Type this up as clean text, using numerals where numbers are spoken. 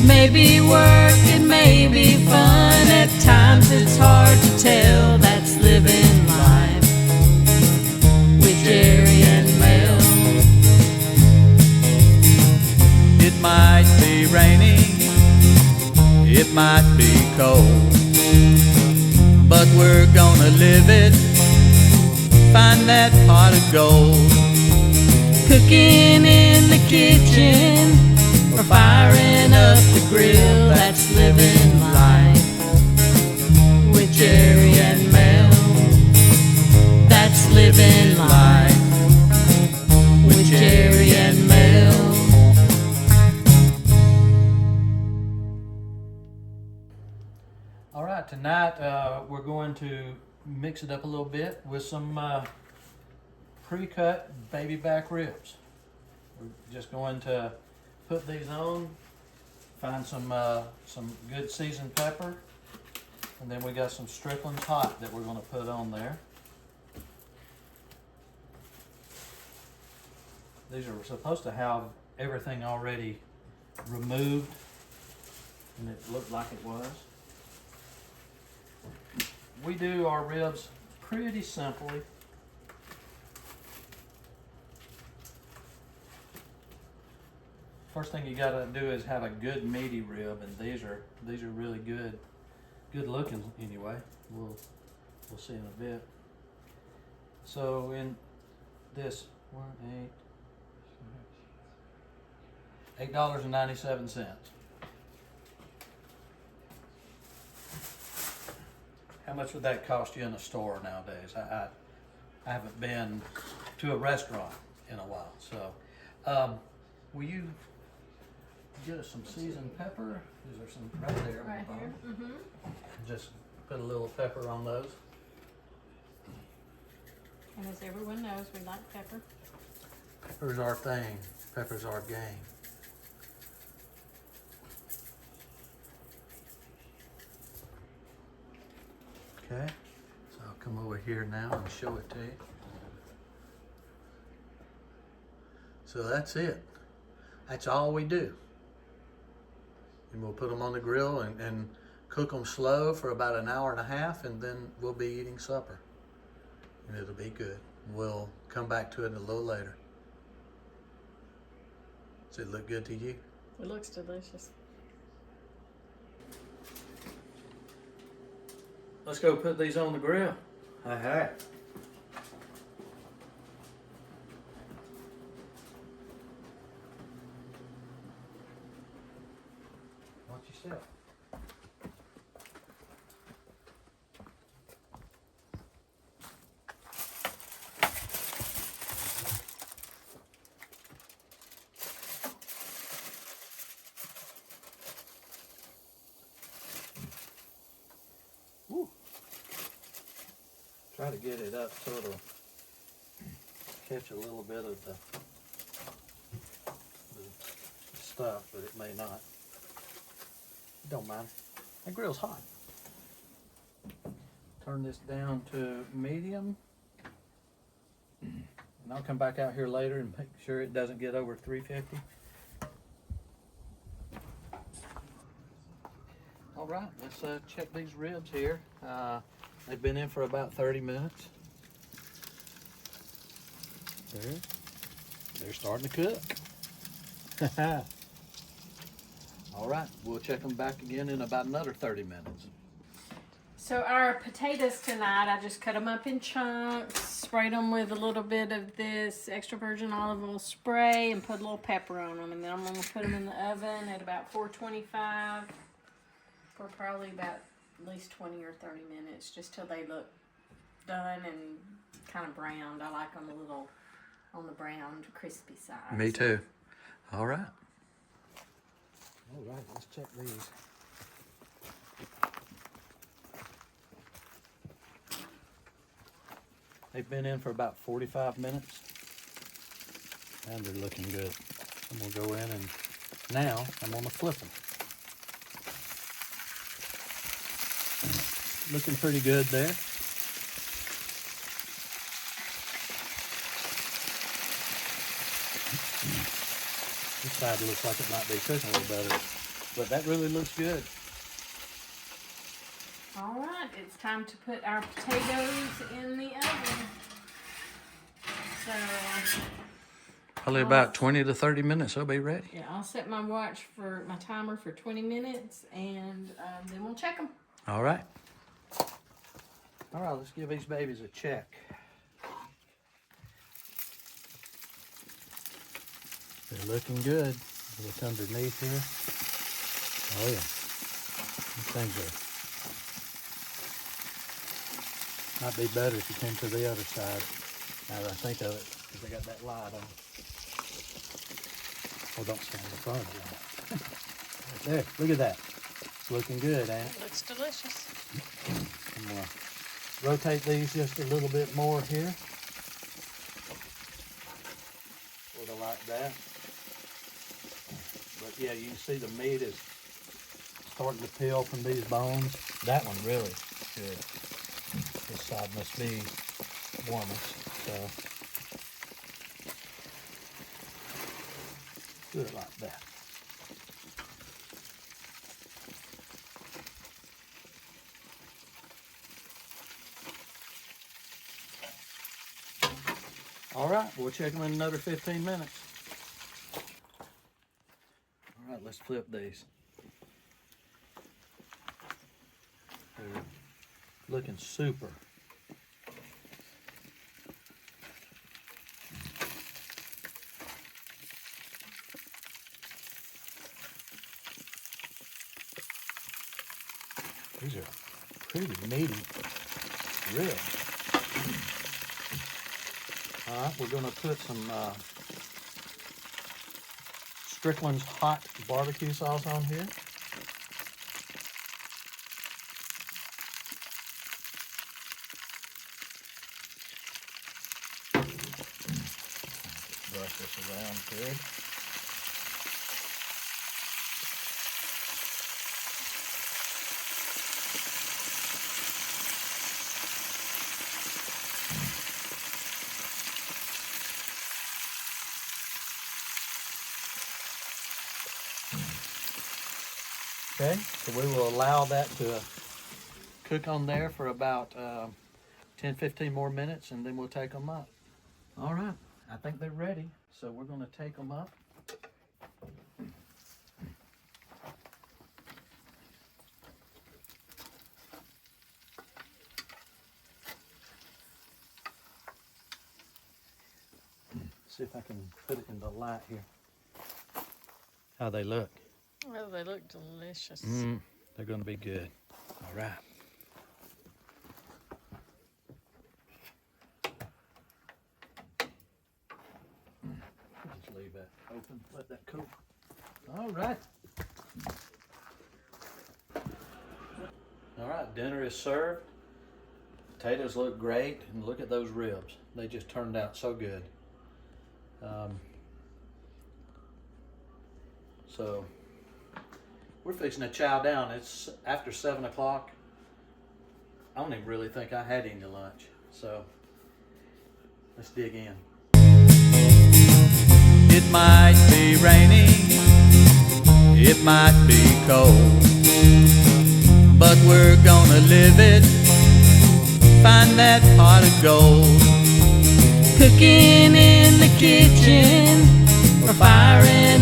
It may be work, it may be fun. At times it's hard to tell. That's living life with Jerry and Mel. It might be raining, it might be cold, but we're gonna live it, find that pot of gold. Cooking in the kitchen or firing up the grill, that's living life with Jerry and Mel. That's living life with Jerry and Mel. All right, tonight we're going to mix it up a little bit with some pre-cut baby back ribs. We're just going to put these on, find some good seasoned pepper, and then we got some Strickland's Hot that we're going to put on there. These are supposed to have everything already removed, and it looked like it was. We do our ribs pretty simply. First thing you gotta do is have a good meaty rib, and these are really good looking anyway. We'll see in a bit. So in this $8.97. How much would that cost you in a store nowadays? I haven't been to a restaurant in a while, so will you get us some seasoned pepper? Is there some right there? Right here. Mm-hmm. Just put a little pepper on those. And as everyone knows, we like pepper. Pepper's our thing. Pepper's our game. Okay, so I'll come over here now and show it to you. So that's it. That's all we do. And we'll put them on the grill and cook them slow for about an hour and a half, and then we'll be eating supper. And it'll be good. We'll come back to it a little later. Does it look good to you? It looks delicious. Let's go put these on the grill. All right. Watch yourself. Woo. Try to get it up so it'll catch a little bit of the stuff, but it may not. Don't mind. That grill's hot. Turn this down to medium. And I'll come back out here later and make sure it doesn't get over 350. All right, let's check these ribs here. They've been in for about 30 minutes. They're starting to cook. All right, we'll check them back again in about another 30 minutes. So our potatoes tonight, I just cut them up in chunks, sprayed them with a little bit of this extra virgin olive oil spray, and put a little pepper on them. And then I'm going to put them in the oven at about 425 for probably about at least 20 or 30 minutes, just till they look done and kind of browned. I like them a little on the browned, crispy side. Me too. All right. All right, let's check these. They've been in for about 45 minutes, and they're looking good. I'm gonna go in, and now I'm gonna flip them. Looking pretty good there. This side looks like it might be cooking a little better. But that really looks good. All right, it's time to put our potatoes in the oven. So, Probably about 20 to 30 minutes, they'll be ready. yeah, I'll set my timer for 20 minutes, and then we'll check them. All right. All right, let's give these babies a check. They're looking good. Look underneath here. Oh yeah, these things are. Might be better if you came to the other side. Now that I think of it, because they got that light on. Oh, don't stand in front of it. There, look at that. It's looking good, ain't it? It looks delicious. I'm gonna rotate these just a little bit more here. Sort of like that. But yeah, you can see the meat is starting to peel from these bones. That one really good. This side must be warmest, so do it like that. All right, we'll check them in another 15 minutes. All right, let's flip these. They're looking super. These are pretty meaty ribs. All right, we're going to put some Strickland's hot barbecue sauce on here. Brush this around good. Okay, so we will allow that to cook on there for about 10-15 more minutes, and then we'll take them up. All right, I think they're ready, so we're going to take them up. See if I can put it in the light here. How they look. Oh, they look delicious. They're going to be good. All right. Just leave that open, let that cool. All right. All right, dinner is served. Potatoes look great, and look at those ribs. They just turned out so good. So we're fixing to chow down. It's after 7 o'clock. I don't even really think I had any lunch. So let's dig in. It might be raining, it might be cold, but we're gonna live it, find that pot of gold. Cooking in the kitchen, or firing